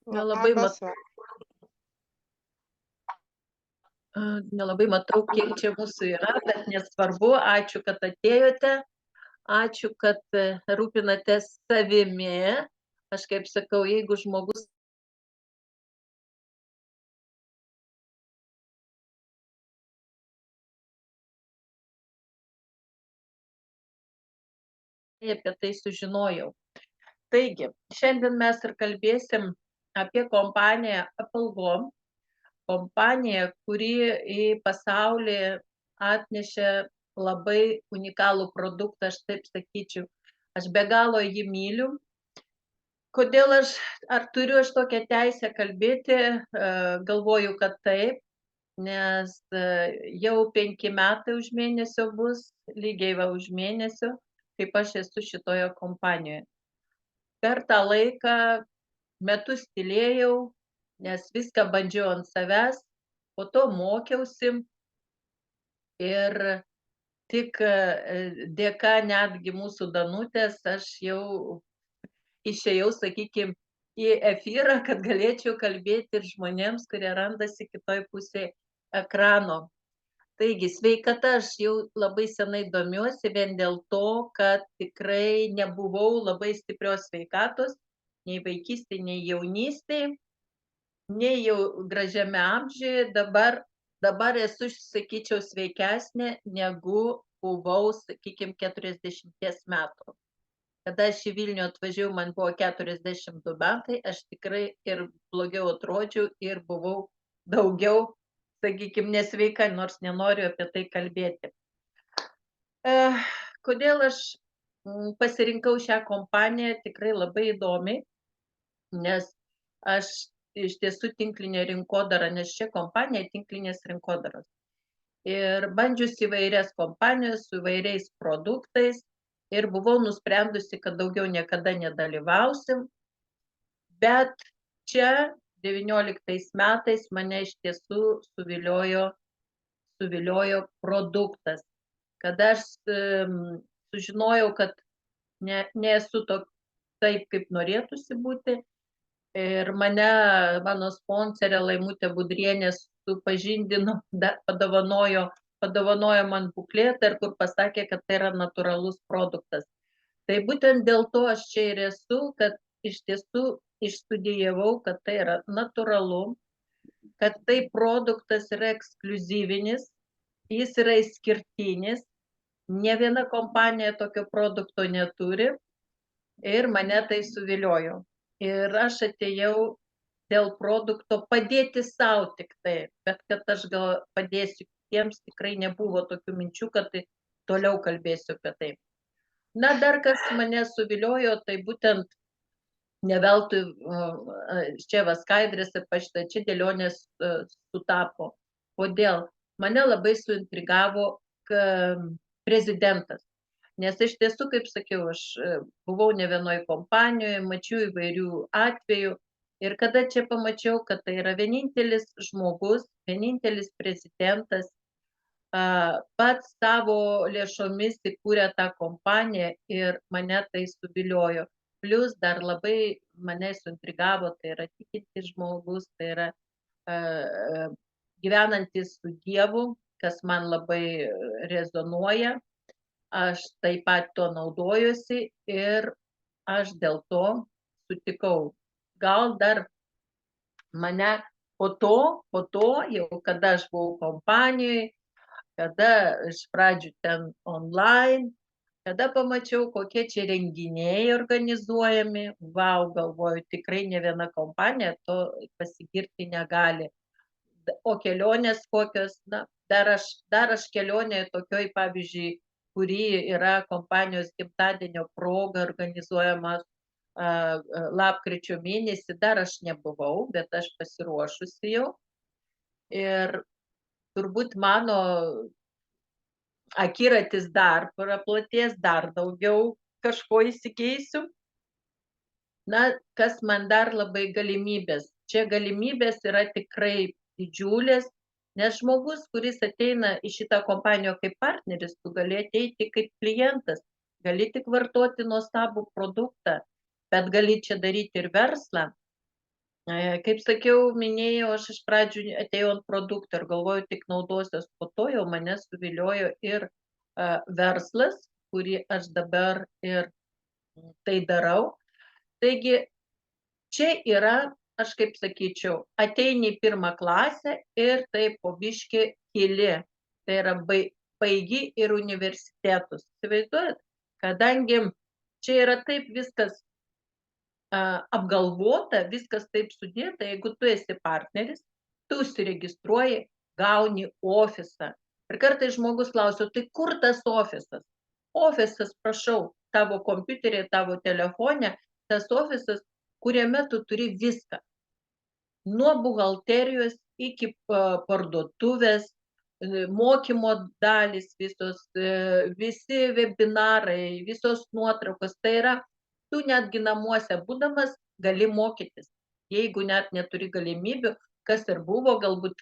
Nelabai Labas, nelabai matau, kiek čia mūsų yra, bet nesvarbu. Ačiū, kad atėjote. Ačiū, kad rūpinatės savimi. Aš kaip sakau, jeigu žmogus apie tai sužinojau. Taigi, šiandien mes ir kalbėsim apie kompaniją Applegate, kompanija, kuri į pasaulį atnešė labai unikalų produktą, aš taip sakyčiau. Aš be galo jį myliu. Kodėl ar turiu aš tokią teisę kalbėti? Galvoju, kad taip, nes jau 5 metai už mėnesio bus, lygiai va už mėnesio, kaip aš esu šitoje kompanijoje. Per tą laiką metus tylėjau, nes viską bandžiau ant savęs, po to mokiausi ir tik dėka netgi mūsų Danutės aš jau išėjau, sakykime, į efyrą, kad galėčiau kalbėti ir žmonėms, kurie randasi kitoj pusėje ekrano. Taigi, sveikata aš jau labai senai domiuosi, vien dėl to, kad tikrai nebuvau labai stiprios sveikatos, nei vaikystėje, nei jaunystėje, nei jau gražiame amžiuje. Dabar esu, sakyčiau, sveikesnė negu buvau, sakykime, 40 metų. Kada aš į Vilnių atvažiavau, man buvo 42 metai, aš tikrai ir blogiau atrodžiau ir buvau daugiau, sakykime, nesveika, nors nenoriu apie tai kalbėti. Kodėl aš pasirinkau šią kompaniją, tikrai labai įdomi, nes aš iš tiesų tinklinė rinkodara, nes čia kompanija tinklinės rinkodaros. Ir bandžius įvairias kompanijas su įvairiais produktais, ir buvau nusprendusi, kad daugiau niekada nedalyvausim, bet čia 19 metais mane iš tiesų suviliojo produktas, kada aš sužinojau, kad nesu taip, kaip norėtųsi būti, ir mano sponsorė Laimutė Budrienė supažindino, padovanojo man bukletą, ir kur pasakė, kad tai yra natūralus produktas. Tai būtent dėl to aš čia ir esu, kad iš tiesų išstudijavau, kad tai yra natūralu, kad tai produktas yra ekskliuzyvinis, jis yra išskirtinis, ne viena kompanija tokio produkto neturi, ir mane tai suviliojo. Ir aš atėjau dėl produkto padėti savo tik tai, bet kad aš gal padėsiu kitiems, tikrai nebuvo tokių minčių, kad toliau kalbėsiu apie tai. Na, dar kas mane suviliojo, tai būtent ne veltui čia va skaidrės ir pašta, čia dėlionės sutapo. Kodėl? Mane labai suintrigavo prezidentas. Nes iš tiesų, kaip sakiau, aš buvau ne vienoje kompanijoje, mačiau įvairių atvejų, ir kada čia pamačiau, kad tai yra vienintelis žmogus, vienintelis prezidentas, pats savo lėšomis įkūrė tą kompaniją, ir mane tai suviliojo. Plius dar labai mane suintrigavo, tai yra tikintis žmogus, tai yra gyvenantis su Dievu, kas man labai rezonuoja. Aš taip pat to naudojuosi, ir aš dėl to sutikau. Gal dar mane po to, jau kada aš buvau kompanijoje, kada iš pradžių ten online, kada pamačiau, kokie čia renginiai organizuojami, vau, galvoju, tikrai ne viena kompanija to pasigirti negali. O kelionės kokios, na, dar aš kelionėje tokioj, pavyzdžiui, kuri yra kompanijos gimtadienio proga organizuojama lapkričio mėnesį, dar aš nebuvau, bet aš pasiruošusi jau. Ir turbūt mano akiratis dar praplatės, dar daugiau kažko įsikeisiu. Na, kas man dar labai galimybės. Čia galimybės yra tikrai didžiulės, nes žmogus, kuris ateina į šitą kompaniją kaip partneris, tu gali ateiti kaip klientas, gali tik vartoti nuostabų produktą, bet gali čia daryti ir verslą. Kaip sakiau, minėjau, aš iš pradžių atėjau ant produkto ir galvoju, tik naudosiuos, po to jau mane suviliojo ir verslas, kurį aš dabar ir tai darau. Taigi čia yra, aš kaip sakyčiau, ateini į pirmą klasę ir taip po biškį kyli. Tai yra baigi ir universitetus. Įsivaizduojat, kadangi čia yra taip viskas apgalvota, viskas taip sudėta, jeigu tu esi partneris, tu užsiregistruoji, gauni ofisą. Ir kartais žmogus klausia, tai kur tas ofisas? Ofisas, prašau, tavo kompiuterį, tavo telefone, tas ofisas, kuriame tu turi viską. Nuo buhalterijos iki parduotuvės, mokymo dalys visos, visi webinarai, visos nuotraukos. Tai yra, tu netgi namuose būdamas gali mokytis. Jeigu net neturi galimybių, kas ir buvo, galbūt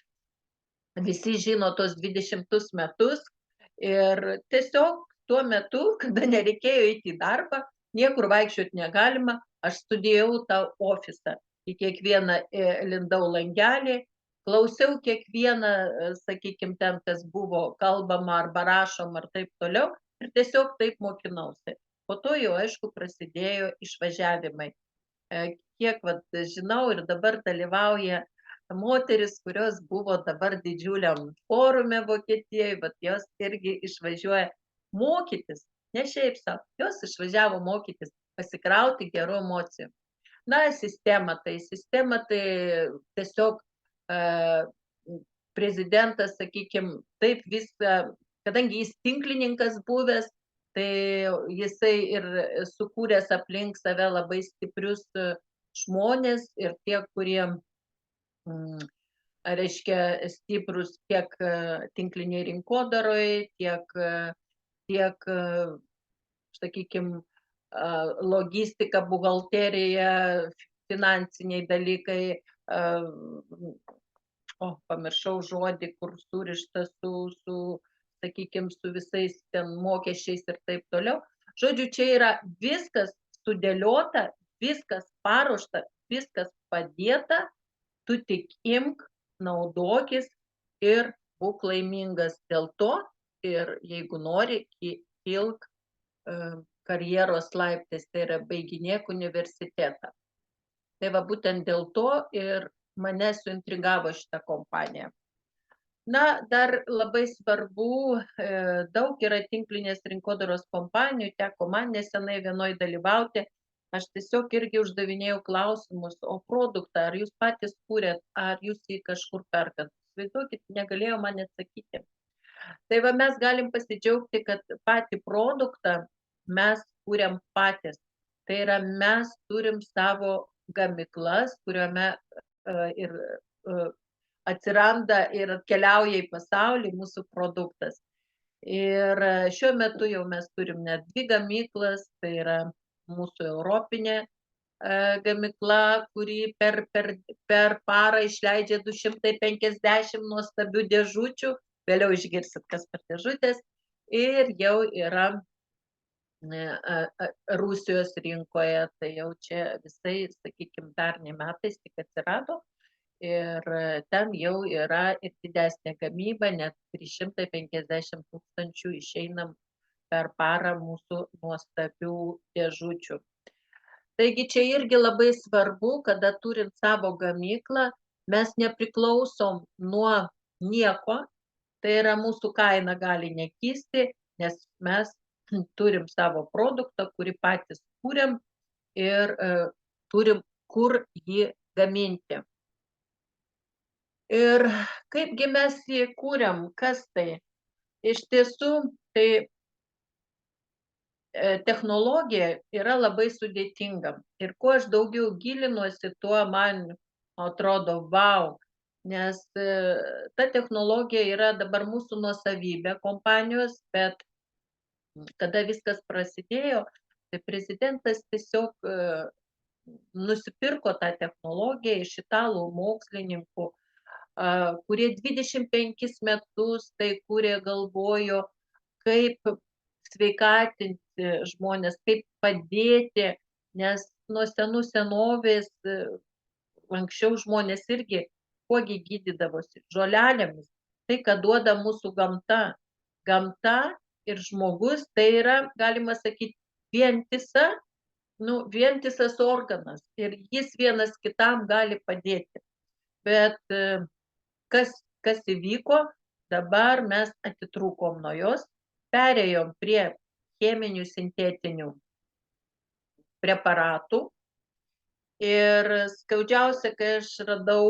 visi žino tos 20 metus. Ir tiesiog tuo metu, kada nereikėjo eiti į darbą, niekur vaikščioti negalima, aš studijavau tą ofisą. Į kiekvieną lindau langelį, klausiau kiekvieną, sakykime, ten, kas buvo kalbama arba rašoma ar taip toliau, ir tiesiog taip mokinausi. Po to jau, aišku, prasidėjo išvažiavimai. Kiek žinau ir dabar dalyvauja moteris, kurios buvo dabar didžiuliam forume Vokietijoje, bet jos irgi išvažiuoja mokytis, ne šiaip savo, jos išvažiavo mokytis, pasikrauti gerų emocijų. Na, sistema tai tiesiog prezidentas, sakykime, taip viską, kadangi jis tinklininkas buvęs, tai jisai ir sukūręs aplink save labai stiprius žmonės ir tie, kurie, reiškia, stiprus tiek tinkliniai rinkodaroje, tiek, sakykime, logistika, buhalterija, finansiniai dalykai, pamiršau žodį, kur surišta sakykime, su visais ten mokesčiais ir taip toliau. Žodžiu, čia yra viskas sudėliota, viskas paruošta, viskas padėta, tu tik imk, naudokis ir būk laimingas dėl to, ir jeigu nori, kilk karjeros laiptais, tai yra baiginėk universitetą. Tai va būtent dėl to ir mane suintrigavo šitą kompaniją. Na, dar labai svarbu, daug yra tinklinės rinkodaros kompanijų, teko man nesenai vienoj dalyvauti, aš tiesiog irgi uždavinėjau klausimus, o produktą, ar jūs patys kūrėt, ar jūs jį kažkur perkat. Įsivaizduokit, negalėjo man atsakyti. Tai va mes galim pasidžiaugti, kad patį produktą mes kūrėm patys. Tai yra, mes turim savo gamyklas, kuriuome ir atsiranda ir atkeliauja į pasaulį mūsų produktas. Ir šiuo metu jau mes turim net 2 gamyklas, tai yra mūsų europinė gamykla, kuri per parą išleidžia 250 nuostabių dėžučių, vėliau išgirsit, kas per dėžutės, ir jau yra Rusijos rinkoje, tai jau čia visai, sakykime, pernai metais tik atsirado, ir ten jau yra ir didesnė gamyba, net 350 tūkstančių išeinam per parą mūsų nuostabių dėžučių. Taigi čia irgi labai svarbu, kada turint savo gamyklą, mes nepriklausom nuo nieko, tai yra mūsų kaina gali nekisti, nes mes turim savo produktą, kurį patys kūrėm ir turim kur jį gaminti. Ir kaipgi mes jį kūrėm, kas tai? Iš tiesų, tai technologija yra labai sudėtinga. Ir kuo aš daugiau gilinuosi, tuo man atrodo, vau, nes ta technologija yra dabar mūsų nuosavybė kompanijos, bet kada viskas prasidėjo, tai prezidentas tiesiog nusipirko tą technologiją iš italų mokslininkų, kurie 25 metus tai kūrė, galvojo, kaip sveikatinti žmonės, kaip padėti, nes nuo senų senovės anksčiau žmonės irgi kuogi gydydavosi žolelėmis, tai, ką duoda mūsų gamta. Gamta ir žmogus tai yra, galima sakyti, vientisas organas ir jis vienas kitam gali padėti. Bet kas įvyko, dabar mes atitrūkom nuo jos, perėjom prie cheminių sintetinių preparatų ir skaudžiausia, kai aš radau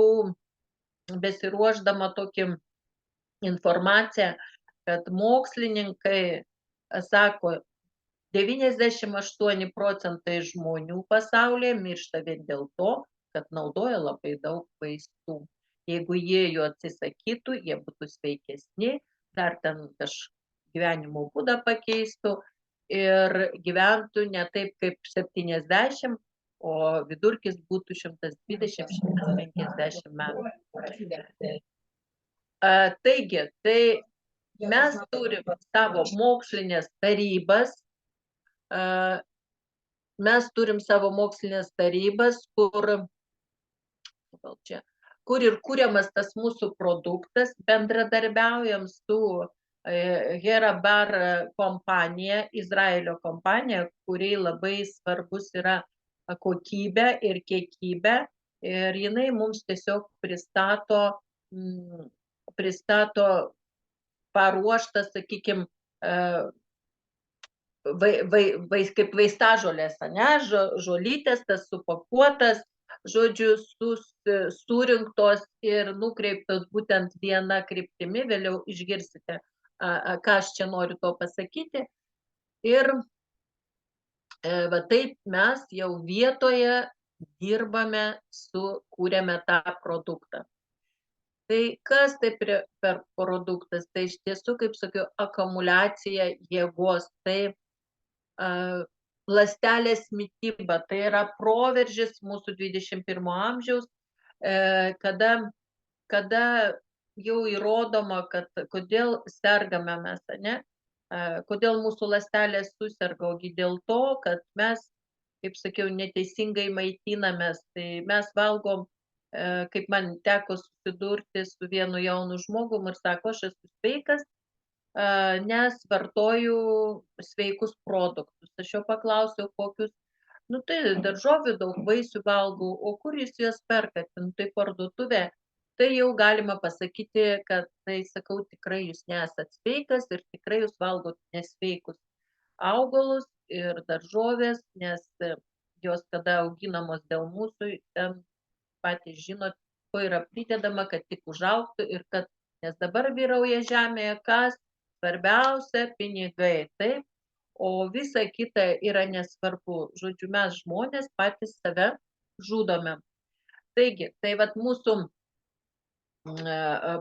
besiruošdama tokį informaciją, kad mokslininkai sako, 98% žmonių pasaulyje miršta vien dėl to, kad naudoja labai daug vaistų. Jeigu jie jų atsisakytų, jie būtų sveikesni, dar ten gyvenimo būdą pakeistų ir gyventų ne taip kaip 70, o vidurkis būtų 120–150 metų. Taigi, tai mes turime savo mokslinės tarybas, kur ir kuriamas tas mūsų produktas, bendradarbiaujam su Herabar kompanija, Izraelio kompanija, kuriai labai svarbus yra kokybė ir kiekybė, ir jinai mums tiesiog pristato paruoštą, sakykime, kaip vaistažolės, žolytės, tas supakuotas, žodžiu, surinktos ir nukreiptos būtent viena kryptimi, vėliau išgirsite, ką aš čia noriu to pasakyti. Ir va taip mes jau vietoje dirbame, kūrėme tą produktą. Tai kas tai per produktas? Tai iš tiesų, kaip sakiau, akumuliacija jėgos, tai ląstelės mityba, tai yra proveržis mūsų 21 amžiaus, kada jau įrodoma, kad kodėl sergame mes, ne? Kodėl mūsų ląstelės suserga, ogi dėl to, kad mes, kaip sakiau, neteisingai maitinamės, tai mes valgom, kaip man teko susidurti su vienu jaunu žmogum ir sako, aš esu sveikas, nes vartoju sveikus produktus. Aš jo paklausiau, kokius, tai daržovių daug, vaisių valgau, o kur jūs juos perkate, tai parduotuvė. Tai jau galima pasakyti, kad, tai sakau, tikrai jūs nesat sveikas ir tikrai jūs valgot nesveikus augalus ir daržovės, nes jos kada auginamos dėl mūsų, ten patys žinot, ko yra pridedama, kad tik užaugtų ir kad, nes dabar vyrauja žemėje, kas svarbiausia - pinigai, taip, o visa kita yra nesvarbu. Žodžiu, mes žmonės patys save žudome. Taigi, tai vat mūsų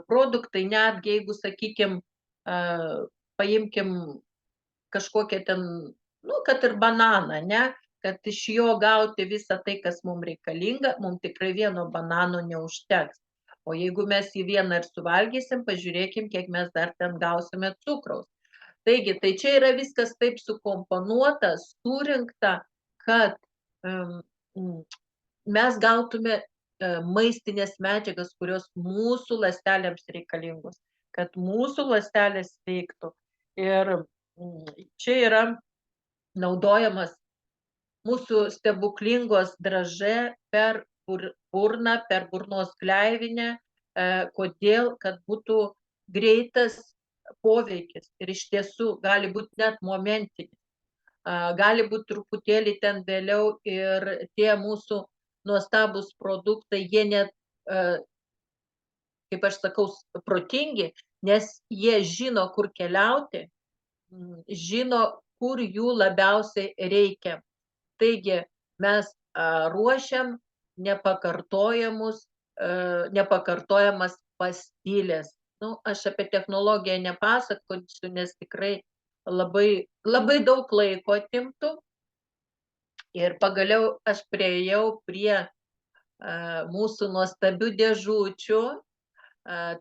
produktai, netgi jeigu, sakykime, paimkim kažkokią ten, kad ir bananą, ne, kad iš jo gauti visą tai, kas mums reikalinga, mums tikrai vieno banano neužteks. O jeigu mes jį vieną ir suvalgysim, pažiūrėkim, kiek mes dar ten gausime cukraus. Taigi, tai čia yra viskas taip sukomponuota, surinkta, kad mes gautume maistinės medžiagas, kurios mūsų ląstelėms reikalingos, kad mūsų ląstelės veiktų. Ir čia yra naudojamas mūsų stebuklingos dražė per burną, per burnos gleivinę, kodėl, kad būtų greitas poveikis ir iš tiesų gali būti net momentinis, gali būti truputėlį ten vėliau ir tie mūsų nuostabus produktai, jie net, kaip aš sakau, protingi, nes jie žino, kur keliauti, žino, kur jų labiausiai reikia. Taigi mes ruošiam nepakartojamas pastilės. Aš apie technologiją nepasakosiu, nes tikrai labai, labai daug laiko atimtų. Ir pagaliau aš priėjau prie mūsų nuostabių dėžučių.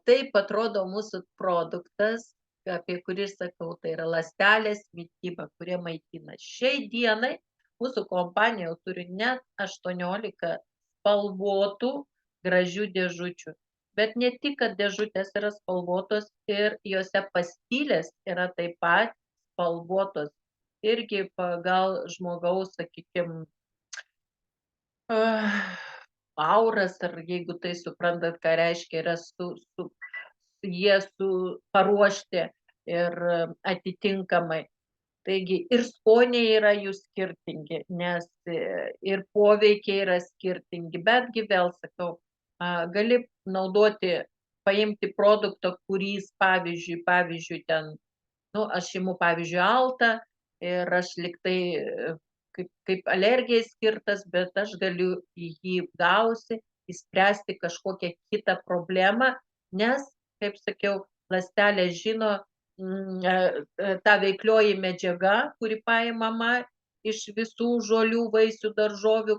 Taip atrodo mūsų produktas, apie kurį sakau, tai yra ląstelės mityba, kurie maitina. Šiai dienai mūsų kompanija jau turi net 18 spalvotų, gražių dėžučių. Bet ne tik, kad dėžutės yra spalvotos ir jose pastylės yra taip pat spalvotos. Irgi pagal žmogaus, sakykime, auras, ar jeigu tai suprantat, ką reiškia, yra jie paruošti ir atitinkamai. Taigi ir skoniai yra jų skirtingi, nes ir poveikiai yra skirtingi, betgi vėl sakau, gali naudoti, paimti produktą, kuris, pavyzdžiui, ten, nu, aš imu, pavyzdžiui, altą ir aš liktai kaip alergijai skirtas, bet aš galiu į jį gausi, įspręsti kažkokią kitą problemą, nes, kaip sakiau, ląstelė žino, ta veiklioji medžiaga, kuri paimama iš visų žolių, vaisių, daržovių,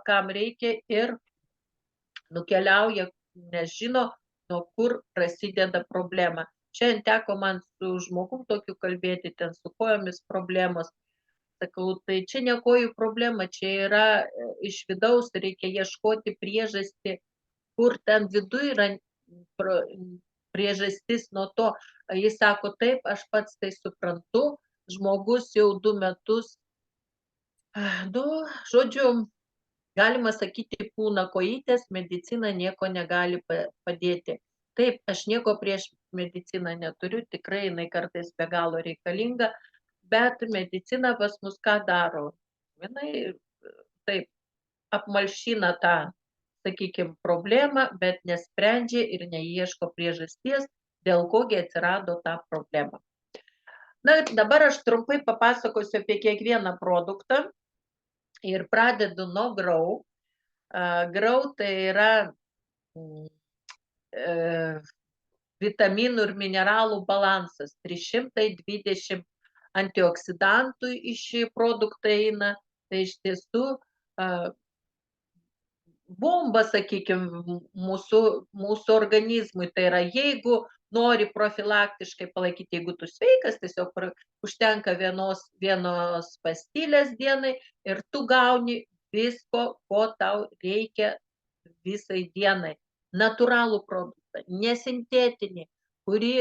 kam reikia ir nukeliauja, nes žino, nuo kur prasideda problema. Šiandien teko man su žmogum tokiu kalbėti, ten su kojomis problemos. Sakau, tai čia ne kojų problema, čia yra iš vidaus, reikia ieškoti priežastį, kur ten viduje yra priežastis nuo to. Jis sako, taip, aš pats tai suprantu, žmogus jau 2 metus, žodžiu, galima sakyti, pūna kojytės, medicina nieko negali padėti. Taip, aš nieko prieš mediciną neturiu, tikrai jinai kartais be galo reikalinga, bet medicina pas mus ką daro? Jinai taip apmalšina tą, sakykime, problemą, bet nesprendžia ir neieško priežasties, dėl kogi atsirado ta problema. Na, dabar aš trumpai papasakosiu apie kiekvieną produktą ir pradedu nuo Grau. Grau tai yra vitaminų ir mineralų balansas, 320 antioksidantų iš šį produktą eina, tai iš tiesų bomba, sakykime, mūsų organizmui. Tai yra, jeigu nori profilaktiškai palaikyti, jeigu tu sveikas, tiesiog užtenka vienos pastylės dienai ir tu gauni visko, ko tau reikia visai dienai. Natūralų produktą, nesintetinį, kurį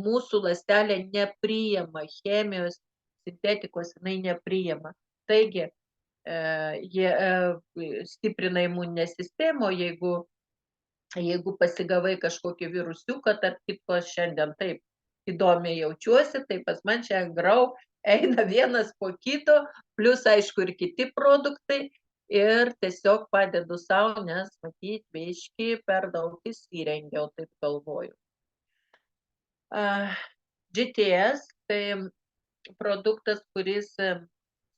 mūsų ląstelė nepriima, chemijos, sintetikos jinai nepriima. Taigi, jie stiprina imuninę sistemą, jeigu pasigavai kažkokį virusiuką, tarp kitko šiandien taip įdomiai jaučiuosi, tai pas man šiandien Grau eina vienas po kito, plus aišku ir kiti produktai, ir tiesiog padedu savo, nes matyt, biškį per daug įsirengiau, taip galvoju. GTS tai produktas, kuris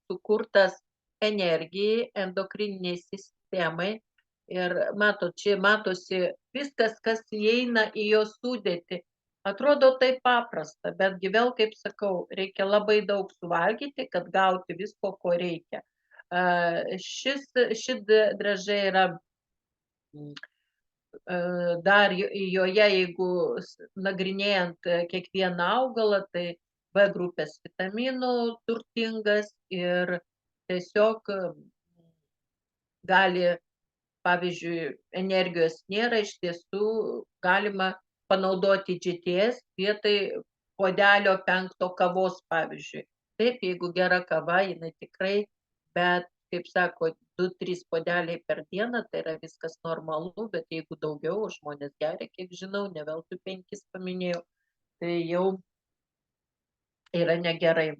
sukurtas energijai, endokrininiai sistemai. Ir matot, čia matosi viskas, kas įeina į jo sudėtį. Atrodo taip paprasta, betgi vėl, kaip sakau, reikia labai daug suvalgyti, kad gauti visko, ko reikia. Ši dražė yra dar joje, jeigu nagrinėjant kiekvieną augalą, tai B grupės vitaminų turtingas ir tiesiog gali, pavyzdžiui, energijos nėra, iš tiesų galima panaudoti GTS vietoj puodelio 5 kavos, pavyzdžiui. Taip, jeigu gera kava, jinai tikrai, bet, kaip sako, 2-3 puodeliai per dieną, tai yra viskas normalu, bet jeigu daugiau, žmonės geria, kiek žinau, ne veltui 5 paminėjau, tai jau yra negerai.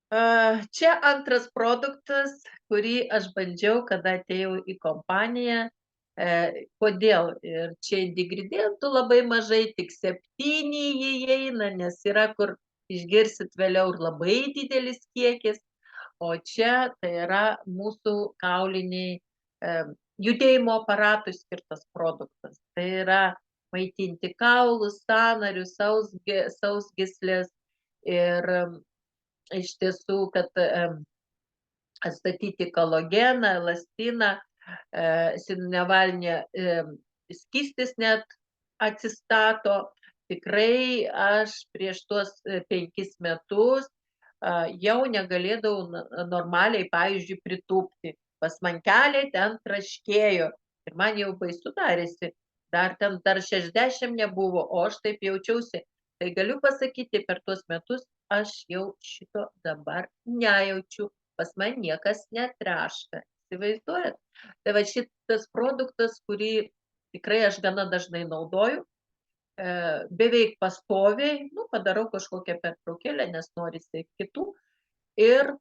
Čia antras produktas, kurį aš bandžiau, kada atėjau į kompaniją. Kodėl? Ir čia ingredientų labai mažai, tik 7 įeina, nes yra, kur išgirsit vėliau, ir labai didelis kiekis. O čia tai yra mūsų kauliniai judėjimo aparatui skirtas produktas. Tai yra maitinti kaulus, sąnarius, sausgyslės ir iš tiesų, kad atstatyti kolageną, elastiną, sinnevalinė skystis net atsistato. Tikrai aš prieš tuos 5 metus jau negalėdavau normaliai, pavyzdžiui, pritūpti. pas man keliai ten traškėjo. Ir man jau baisu darėsi, dar 60 nebuvo, o aš taip jaučiausi. Tai galiu pasakyti, per tuos metus aš jau šito dabar nejaučiu, pas man niekas netraška. Įsivaizduojat? Tai va šitas produktas, kurį tikrai aš gana dažnai naudoju, beveik pastoviai, padarau kažkokią pertraukėlę, nes norisi kitų. Ir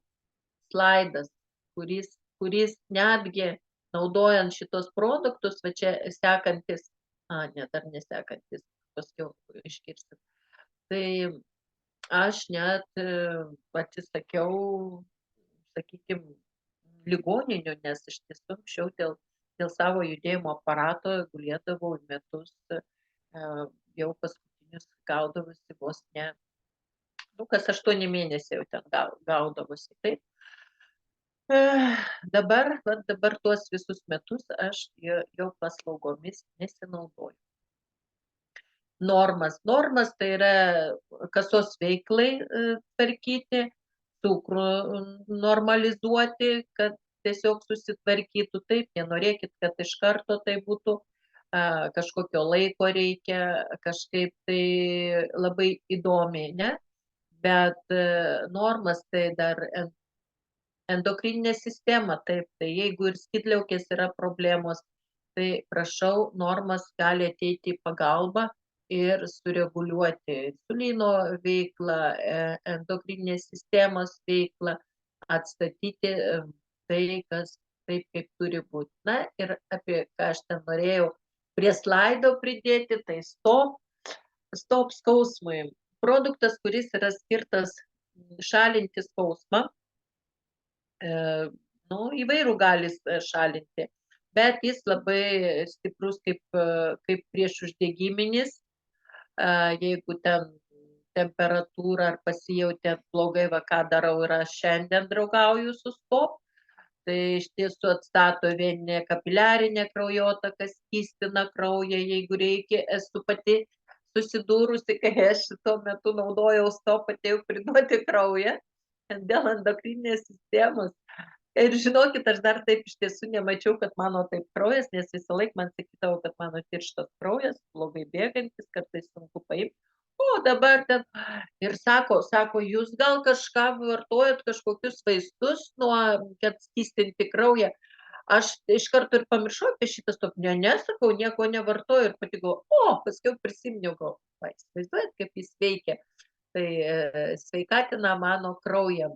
slaidas, kuris netgi naudojant šitos produktus, va čia sekantis, dar nesekantis, paskiau iškirsim. Tai aš net atsisakiau, sakykime, ligoninių, nes iš tiesų anksčiau dėl savo judėjimo aparato gulėdavau į metus, jau paskutinius gaudavosi vos ne, kas 8 mėnesiai jau ten gaudavosi. Taip. Dabar tuos visus metus aš jau paslaugomis nesinaudoju. Normas tai yra kasos veiklai tvarkyti, cukrų normalizuoti, kad tiesiog susitvarkytų. Taip, nenorėkit, kad iš karto tai būtų, kažkokio laiko reikia, kažkaip tai labai įdomiai, ne? Bet normas tai dar endokrininė sistema, taip, tai jeigu ir skydliaukės yra problemos, tai prašau, normas gali ateiti į pagalbą ir sureguliuoti insulino veiklą, endokrininės sistemos veiklą, atstatyti tai, kas taip, kaip turi būti. Na ir apie ką aš ten norėjau prie slaido pridėti, tai stop skausmui. Produktas, kuris yra skirtas šalinti skausmą, įvairų gali šalinti, bet jis labai stiprus kaip priešuždegiminis. Jeigu ten temperatūra ar pasijautėt blogai, ką darau ir aš šiandien draugauju su stop, tai iš tiesų atstato veninę kapiliarinę kraujotaką, skystina kraują, jeigu reikia. Esu pati susidūrusi, kai aš tuo metu naudojau stop, atėjau priduoti kraują dėl endokrininės sistemos. Ir žinokit, aš dar taip iš tiesų nemačiau, kad mano taip kraujas, nes visą laiką man sakydavo, kad mano tirštas kraujas, blogai bėgantis, kartais sunku paimti. O dabar ten ir sako, jūs gal kažką vartojat, kažkokius vaistus, kad skystinti kraują. Aš iš karto ir pamiršau apie šitą stop. Nesakau, nieko nevartoju ir pati galvoju, paskiau prisiminiau, įsivaizduojat, kaip jis veikia. Tai sveikatina mano kraują.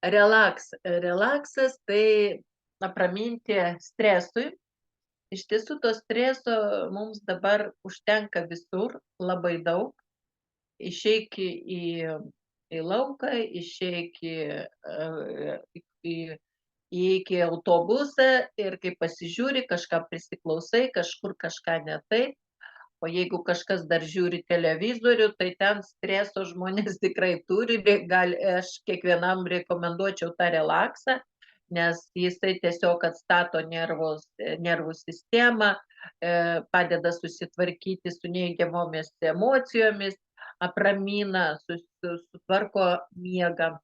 Relaksas tai apraminti stresui. Iš tiesų to streso mums dabar užtenka visur, labai daug. Išeik į lauką, išeik į autobusą ir kai pasižiūri, kažką prisiklausai, kažkur kažką ne taip. O jeigu kažkas dar žiūri televizorių, tai ten streso žmonės tikrai turi. Aš kiekvienam rekomenduočiau tą relaksą, nes jisai tiesiog atstato nervų sistemą, padeda susitvarkyti su neigiamomis emocijomis, apramina, sutvarko miegą,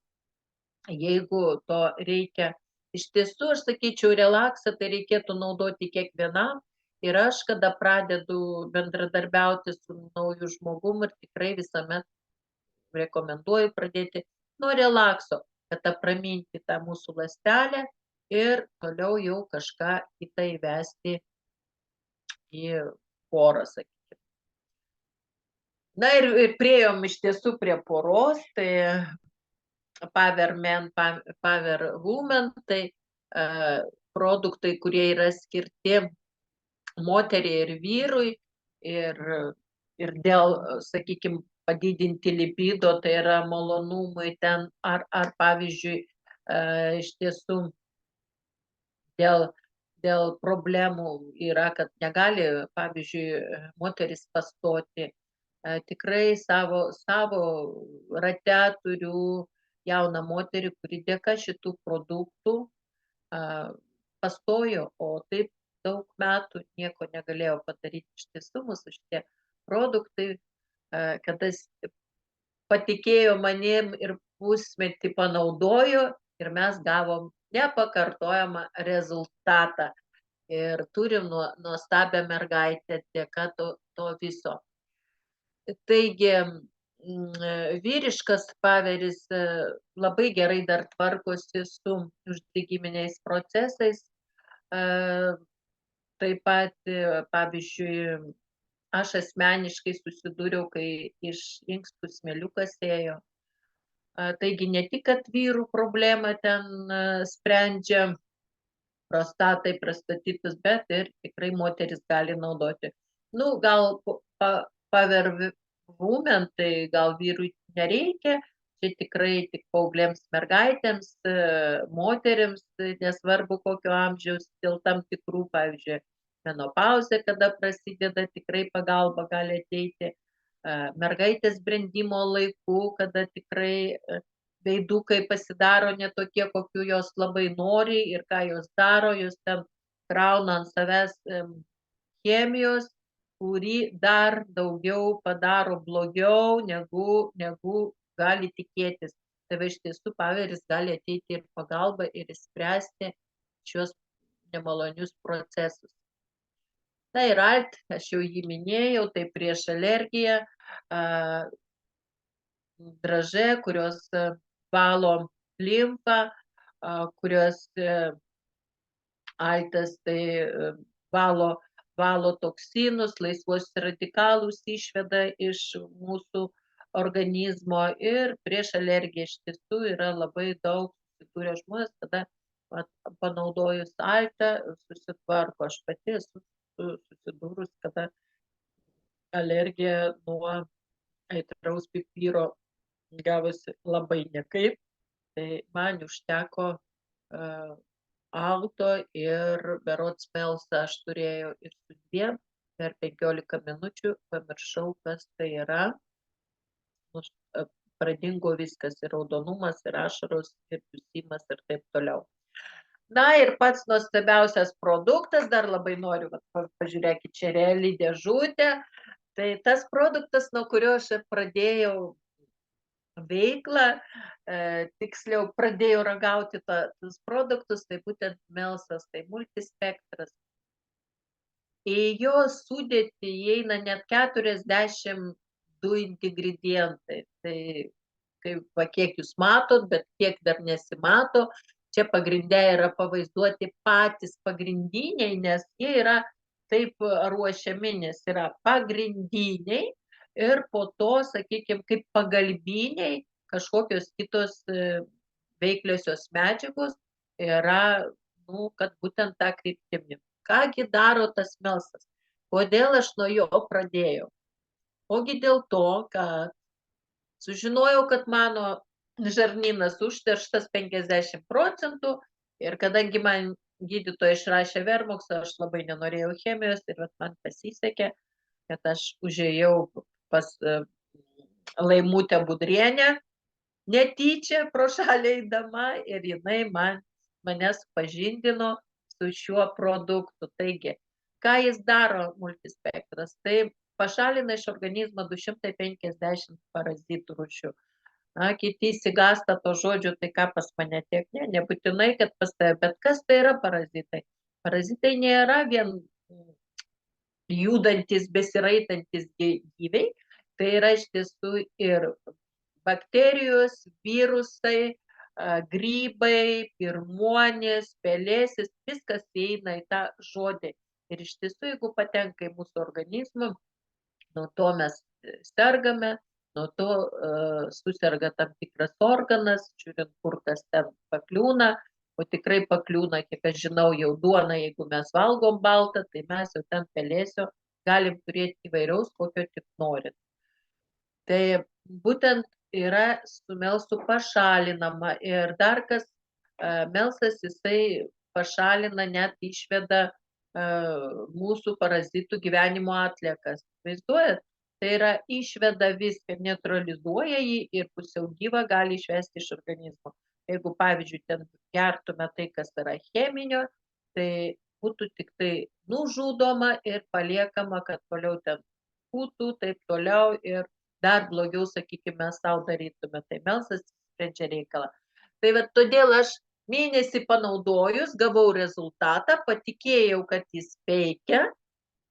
jeigu to reikia. Iš tiesų, aš sakyčiau, relaksą tai reikėtų naudoti kiekvienam. Ir aš, kada pradedu bendradarbiauti su nauju žmogum, ir tikrai visuomet rekomenduoju pradėti nuo relakso, kad apraminti tą mūsų ląstelę ir toliau jau kažką kitą įvesti į porą, sakykime. Na ir priėjom iš tiesų prie poros, tai Power Man, Power Woman, tai produktai, kurie yra skirti moteriai ir vyrui ir dėl, sakykime, padidinti libido, tai yra malonumai ten, ar pavyzdžiui, iš tiesų dėl problemų yra, kad negali, pavyzdžiui, moteris pastoti. Tikrai savo rate turiu jauną moterį, kuri dėka šitų produktų pastojo, o taip daug metų nieko negalėjau padaryti. Iš tiesų mūsų šitie produktai, kada patikėjo manim ir pusmetį panaudojo ir mes gavom nepakartojamą rezultatą. Ir turim nuostabią mergaitę dėka to viso. Taigi, vyriškas paveris labai gerai dar tvarkosi su uždegiminiais procesais. Taip pat, pavyzdžiui, aš asmeniškai susidūriau, kai iš inkstų smėliukas ėjo. Taigi ne tik, kad vyrų problemą ten sprendžia prostatai, prostatitas, bet ir tikrai moteris gali naudoti. Nu, gal Power Woman, tai gal vyrui nereikia, čia tikrai tik paauglėms mergaitėms, moterims, nesvarbu kokio amžiaus, dėl tam tikrų, pavyzdžiui, menopauzė, kada prasideda, tikrai pagalba gali ateiti. Mergaitės brendimo laikų, kada tikrai veidukai pasidaro ne tokie, kokių jos labai nori ir ką jos daro, jos ten krauna ant savęs chemijos, kuri dar daugiau padaro blogiau, negu gali tikėtis. Tai iš tiesų paveris gali ateiti ir pagalba ir išspręsti šios nemalonius procesus. Na ir alt, aš jau jį minėjau, tai prieš alergiją, dražė, kurios valo limfą, kurios altas tai valo toksinus, laisvus radikalus išveda iš mūsų organizmo ir prieš alergiją iš tiesų yra labai daug susikūrę žmonės, kada panaudojus altą susitvarko. Aš pati esu susidūrus, kada alergija nuo aitraus pipiro gavosi labai nekaip, tai man užteko alto ir berods melsą aš turėjau ir su dviem, per 15 minučių pamiršau, kas tai yra. Pradingo viskas, ir raudonumas, ir ašaros, ir dusimas ir taip toliau. Na ir pats nuostabiausias produktas, dar labai noriu, pažiūrėkit, čia reali dėžutė, tai tas produktas, nuo kurio aš pradėjau veiklą, tiksliau pradėjau ragauti tus produktus, tai būtent melsas, tai multispektras. Į jo sudėtį įeina net 42 ingredientai. Tai kaip kiek jūs matot, bet kiek dar nesimato, čia pagrinde yra pavaizduoti patys pagrindiniai, nes jie yra taip ruošiami, nes yra pagrindiniai ir po to, sakykime, kaip pagalbiniai kažkokios kitos veikliosios medžiagos yra, kad būtent tą kryptimį. Kągi daro tas melsas? Kodėl aš nuo jo pradėjau? Ogi dėl to, kad sužinojau, kad mano žarnynas užterštas 50% ir kadangi man gydytoja išrašė vermoksą, aš labai nenorėjau chemijos ir man pasisekė, kad aš užėjau pas Laimutę Budrienę netyčia pro šalį eidama ir jinai mane supažindino su šiuo produktu. Taigi, ką jis daro multispektras? Tai pašalina iš organizmo 250 parazitų rūšių. Na, kiti įsigasta to žodžio, tai ką pas mane tiek, nebūtinai, kad pas tave, bet kas tai yra parazitai? Parazitai nėra vien judantis, besiraitantis gyviai, tai yra iš tiesų ir bakterijos, virusai, grybai, pirmuonės, pelėsis, viskas įeina į tą žodį. Ir iš tiesų, jeigu patenka į mūsų organizmą, nuo to mes sergame, nuo to suserga tam tikras organas, žiūrint, kur kas ten pakliūna, o tikrai pakliūna, kiek aš žinau, jau duona, jeigu mes valgom baltą, tai mes jau ten pelėsio galim turėti įvairiaus, kokio tik norit. Tai būtent yra su melsu pašalinama ir dar kas, melsas jisai pašalina, net išveda mūsų parazitų gyvenimo atliekas. Vaizduojat? Tai yra išveda viską, neutralizuoja jį ir pusiau gyvą gali išvesti iš organizmo. Jeigu, pavyzdžiui, ten gertume tai, kas yra cheminio, tai būtų tik tai nužudoma ir paliekama, kad toliau ten būtų, taip toliau ir dar blogiau, sakykime, savo darytume. Tai melsas sprendžia reikalą. Tai va, todėl aš Mėnesį panaudojus, gavau rezultatą, patikėjau, kad jis veikia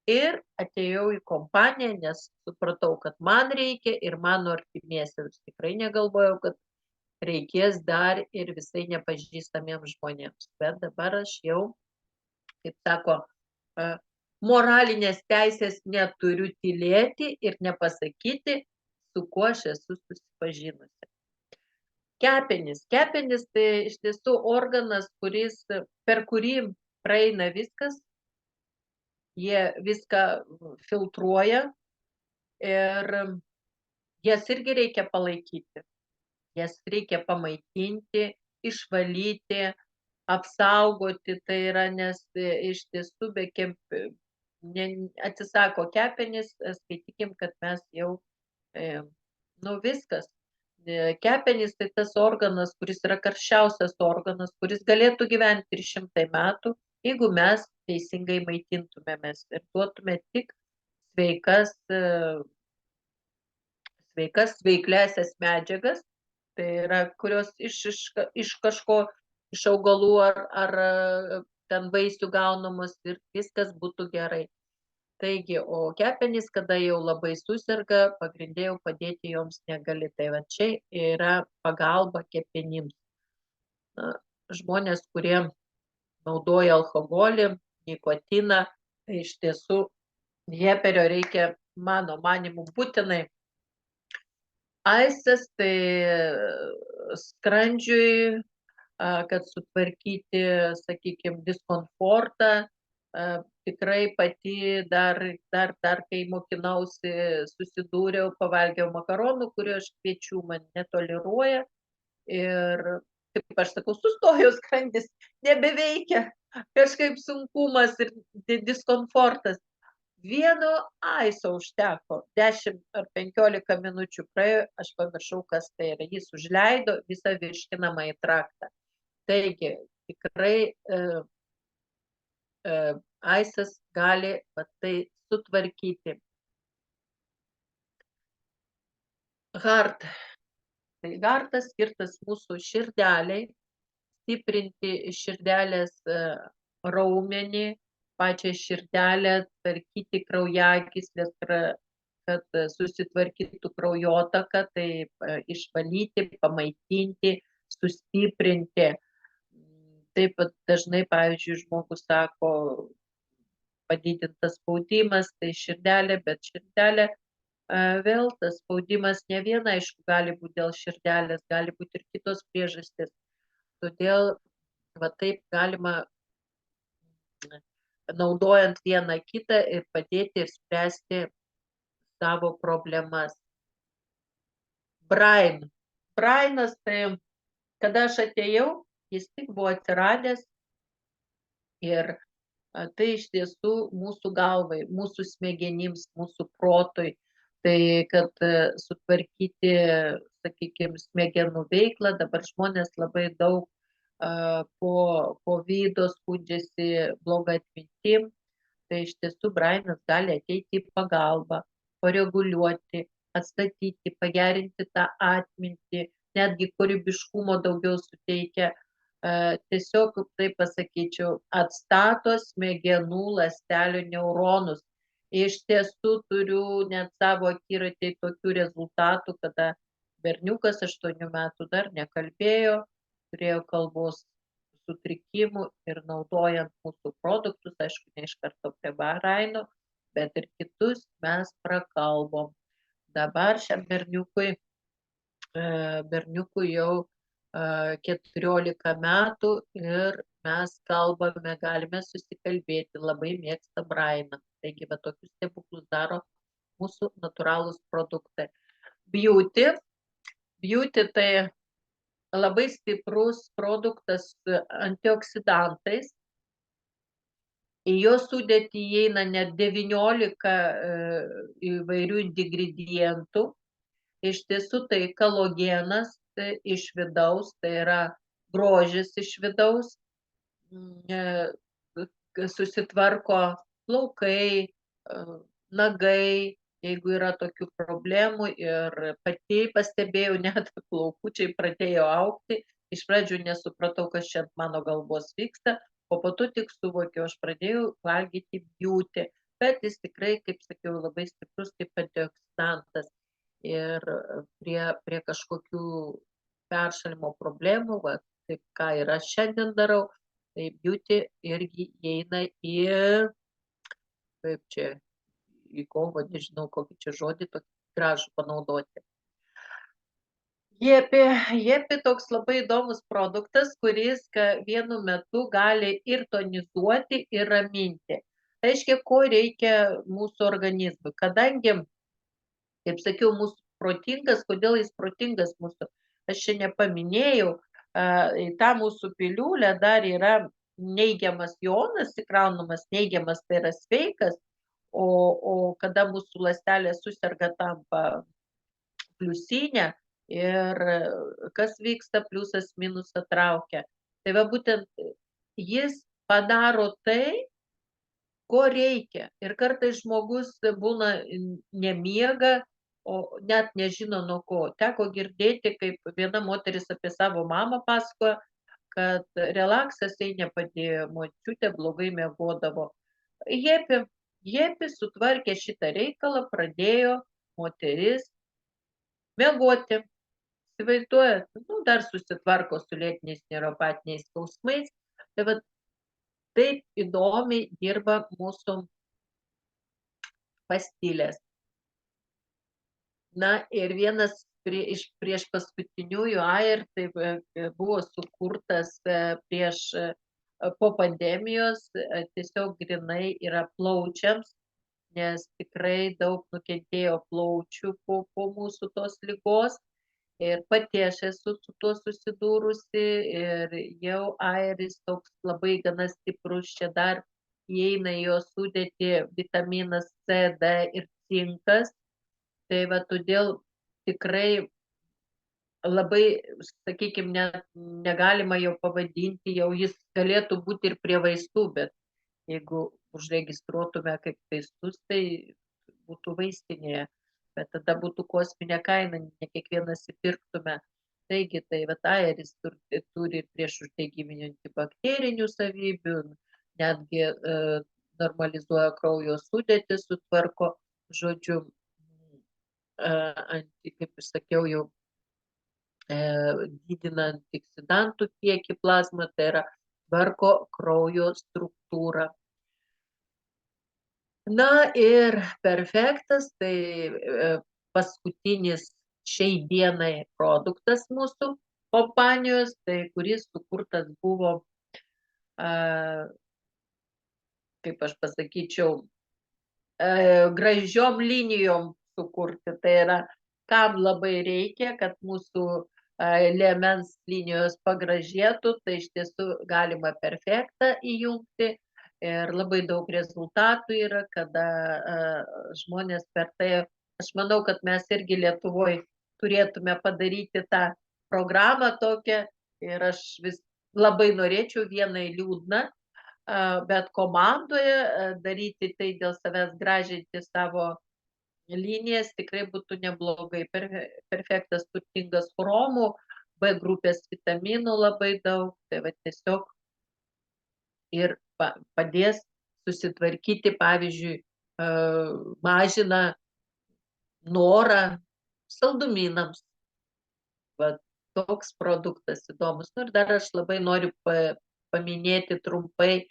ir atėjau į kompaniją, nes supratau, kad man reikia ir mano artimiesiems. Tikrai negalvojau, kad reikės dar ir visai nepažįstamiems žmonėms. Bet dabar aš jau, kaip sako, moralinės teisės neturiu tylėti ir nepasakyti, su kuo aš esu susipažinusi. Kepenys. Kepenys tai iš tiesų organas, per kurį praeina viskas, jie viską filtruoja ir jas irgi reikia palaikyti, jas reikia pamaitinti, išvalyti, apsaugoti, tai yra, nes iš tiesų atsisako kepenys, skaitykim, kad mes jau, viskas. Kepenys tai tas organas, kuris yra karščiausias organas, kuris galėtų gyventi 300 metų, jeigu mes teisingai maitintumėmės ir duotume tik veikliąsias medžiagas, tai yra, kurios iš kažko, iš augalų ar ten vaisių gaunamos ir viskas būtų gerai. Taigi, o kepenys, kada jau labai suserga, pagrindė jau padėti joms negali. Tai va čia yra pagalba kepenims. Žmonės, kurie naudoja alkoholį, nikotiną, tai iš tiesų heperio reikia, mano manimu, būtinai. Aistas tai skrandžiui, kad sutvarkyti, sakykime, diskomfortą. Tikrai pati dar kai mokinausi, susidūriau, pavalgiau makaronų, kurio aš kviečiu, man netoleruoja. Ir, kaip aš sakau, sustojo skrandis, nebeveikia, kažkaip sunkumas ir diskomfortas. Vieno aiso užteko, 10 ar 15 minučių praėjo, aš pamiršau, kas tai yra. Jis užleido visą virškinamąjį traktą. Taigi, tikrai aisas gali tai sutvarkyti. Hart. Tai hartas skirtas mūsų širdeliai, stiprinti širdelės raumenį, pačią širdelę, tvarkyti kraujagyslės, kad susitvarkytų kraujotaka, tai išvalyti, pamaitinti, sustiprinti. Taip pat dažnai, pavyzdžiui, žmogus sako, padidintas spaudimas, tai širdelė, bet širdelė, vėl tas spaudimas ne viena, aišku, gali būti dėl širdelės, gali būti ir kitos priežastys. Todėl va taip galima, naudojant vieną kitą, ir padėti ir spręsti savo problemas. Brainas, tai kada aš atėjau, jis tik buvo atsiradęs ir tai iš tiesų mūsų galvai, mūsų smegenims, mūsų protui, tai kad sutvarkyti, sakykime, smegenų veiklą, dabar žmonės labai daug po kovido skundžiasi blogą atmintim, tai iš tiesų brainas gali ateiti į pagalbą, pareguliuoti, atstatyti, pagerinti tą atmintį, netgi kūrybiškumo daugiau suteikia. Tiesiog, taip pasakyčiau, atstato smegenų ląstelių neuronus. Iš tiesų turiu net savo akiratį tokių rezultatų, kada berniukas 8 metų dar nekalbėjo, turėjo kalbos sutrikimų ir naudojant mūsų produktus, aišku, ne iš karto prie braino, bet ir kitus mes prakalbom. Dabar šiam berniukui jau 14 metų ir mes kalbame, galime susikalbėti, labai mėgsta brainą. Taigi, bet tokius stebuklus daro mūsų natūralūs produktai. Beauty tai labai stiprus produktas antioksidantais. Į jo sudėtį įeina net 19 įvairių ingredientų. Iš tiesų tai kolagenas iš vidaus, tai yra grožis iš vidaus, susitvarko plaukai, nagai, jeigu yra tokių problemų, ir pati pastebėjau, net plaukučiai pradėjo augti, iš pradžių nesupratau, kas čia ant mano galvos vyksta, o po to tik suvokiau, aš pradėjau valgyti Beauty, bet jis tikrai, kaip sakiau, labai stiprus kaip antioksidantas ir prie kažkokių peršalimo problemų, va, taip ką ir aš šiandien darau, tai Beauty irgi įeina į, kaip čia, į kovą, nežinau, kokį čia žodį tokį gražų panaudoti. Jepi toks labai įdomus produktas, kuris vienu metu gali ir tonizuoti, ir raminti. Reiškia, ko reikia mūsų organizmui. Kadangi, kaip sakiau, mūsų protingas, kodėl jis protingas mūsų, aš čia nepaminėjau, į tą mūsų piliulę dar yra neigiamas jonas, įkraunamas neigiamas, tai yra sveikas, o kada mūsų ląstelė suserga tampa pliusinė ir kas vyksta, pliusas minusą traukia. Tai va būtent jis padaro tai, ko reikia. Ir kartais žmogus būna nemiega, o net nežino nuo ko. Teko girdėti, kaip viena moteris apie savo mamą pasakojo, kad relaksas jai nepadėjo, močiutė blogai miegodavo. Jepi sutvarkė šitą reikalą, pradėjo moteris miegoti. Įsivaizduojat, dar susitvarko su lėtiniais neuropatiniais skausmais. Tai va taip įdomiai dirba mūsų pastilės. Na ir vienas iš prieš paskutiniųjų AIR, tai buvo sukurtas po pandemijos, tiesiog grinai yra plaučiams, nes tikrai daug nukentėjo plaučių po mūsų tos ligos. Ir pati aš esu su tuo susidūrusi ir jau AIRis toks labai gana stiprus, čia dar įeina į jo sudėtį vitaminas C, D ir cinkas. Tai va todėl tikrai labai, sakykime, negalima jo pavadinti, jau jis galėtų būti ir prie vaistų, bet jeigu užregistruotume kaip vaistus, tai būtų vaistinėje, bet tada būtų kosminė kaina, ne kiekvienas įpirktume. Taigi, tai va AIRis turi prieš uždegiminių antibakterinių savybių, netgi normalizuoja kraujo sudėtį, sutvarko, žodžiu, kaip ir sakiau, jau didina antioksidantų kiekį plazmą, tai yra tvarko kraujo struktūrą. Na ir Perfektas, tai paskutinis šiai dienai produktas mūsų kompanijos, tai kuris sukurtas buvo, kaip aš pasakyčiau, gražiom linijom sukurti. Tai yra, kam labai reikia, kad mūsų liemens linijos pagražėtų, tai iš tiesų galima Perfektą įjungti ir labai daug rezultatų yra, kada žmonės per tai, aš manau, kad mes irgi Lietuvoje turėtume padaryti tą programą tokią ir aš vis labai norėčiau, vienai liūdna, bet komandoje daryti tai dėl savęs, gražinti savo linijas tikrai būtų neblogai. Perfektas turtingas chromų, B grupės vitaminų labai daug, tai va tiesiog ir padės susitvarkyti, pavyzdžiui, mažina norą saldumynams. Va toks produktas įdomus. Ir dar aš labai noriu paminėti trumpai,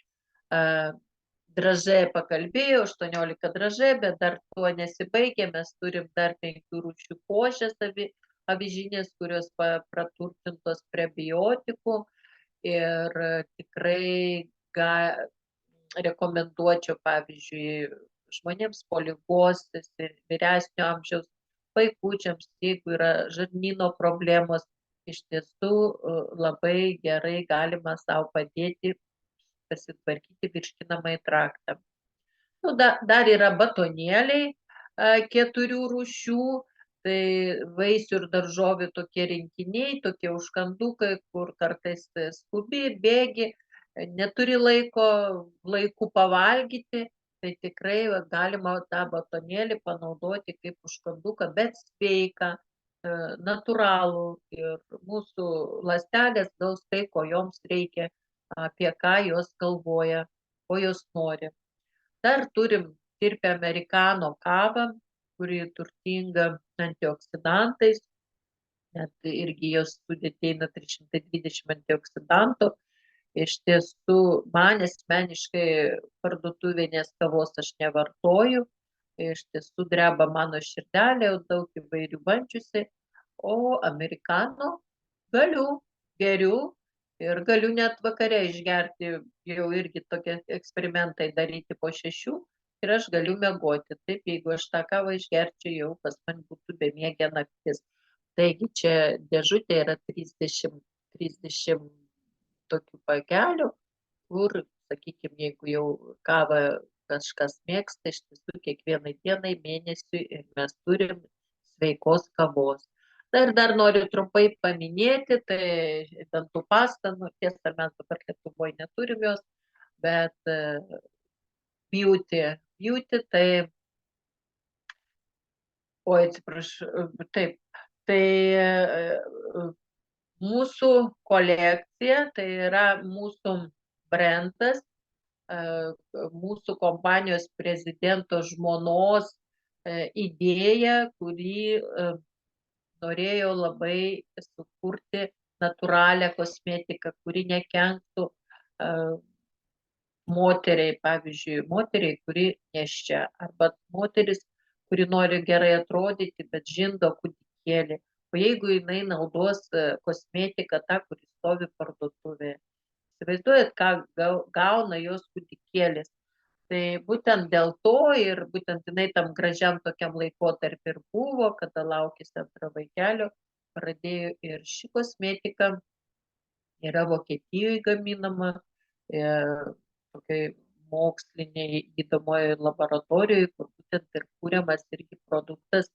dražė pakalbėjau, 18 dražė, bet dar tuo nesibaigė, mes turim dar 5 rūšių košės avižinės, kurios praturtintos prebiotikų ir tikrai rekomenduočiau, pavyzdžiui, žmonėms po ligos, vyresnio amžiaus, vaikučiams, jeigu yra žarnyno problemos, iš tiesų labai gerai galima savo padėti pasitvarkyti virškinamąjį traktą. Dar yra batonėliai 4 rūšių, tai vaisių ir daržovių tokie rinkiniai, tokie užkandukai, kur kartais skubi, bėgi, neturi laikų pavalgyti, tai tikrai galima tą batonėlį panaudoti kaip užkanduką, bet sveika. natūralų ir mūsų ląstelės gaus tai, ko joms reikia, apie ką jos galvoja, ko jos nori. Dar turim tirpią amerikano kavą, kuri turtinga antioksidantais, net irgi jos sudėtyje eina 320 antioksidantų. Iš tiesų, man asmeniškai parduotuvinės kavos aš nevartoju, iš tiesų dreba mano širdelė, jau daug įvairių bandžiusi, o amerikano geriu ir galiu net vakare išgerti, jau irgi tokie eksperimentai daryti po 6 ir aš galiu miegoti. Taip, jeigu aš tą kavą išgerčiau, jau pas man būtų bemiegė naktis. Taigi čia dėžutė yra 30 tokių pakelių, kur, sakykime, jeigu jau kavą kažkas mėgsta, iš tiesų kiekvienai dienai, mėnesiui ir mes turim sveikos kavos. Dar noriu trumpai paminėti, tai dantų pasta, nu, tiesa, mes dabar Lietuvoje neturim jos, bet beauty, tai, oi, atsiprašau, taip, tai mūsų kolekcija, tai yra mūsų brendas, mūsų kompanijos prezidento žmonos idėja, kurį norėjo labai sukurti natūralią kosmetiką, kuri nekenktų moteriai, pavyzdžiui, moteriai, kuri nėščia, arba moteris, kuri nori gerai atrodyti, bet žindo kūdikėlį. O jeigu jinai naudos kosmetiką tą, kuri stovi parduotuvėje, įsivaizduojat, ką gauna jos kūdikėlis. Tai būtent dėl to ir būtent jinai tam gražiam tokiam laikotarpį ir buvo, kada laukėsi antro vaikelio, pradėjo ir ši kosmetika yra Vokietijoje gaminama, tokiai moksliniai gydomoje laboratorijoje, kur būtent ir kūriamas irgi produktas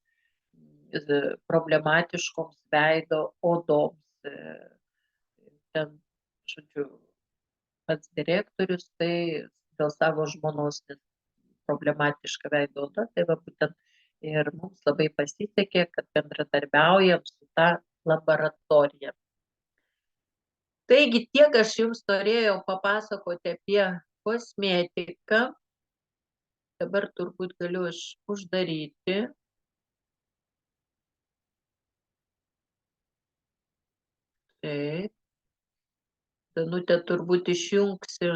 problematiškoms veido odoms. Ten, žodžiu, pats direktorius, tai dėl savo žmonos problematiška veido oda, tai va būtent ir mums labai pasisekė, kad bendradarbiaujam su ta laboratorija. Taigi tiek aš jums norėjau papasakoti apie kosmetiką. Dabar turbūt galiu aš uždaryti. Taip. Danutė turbūt išjungsi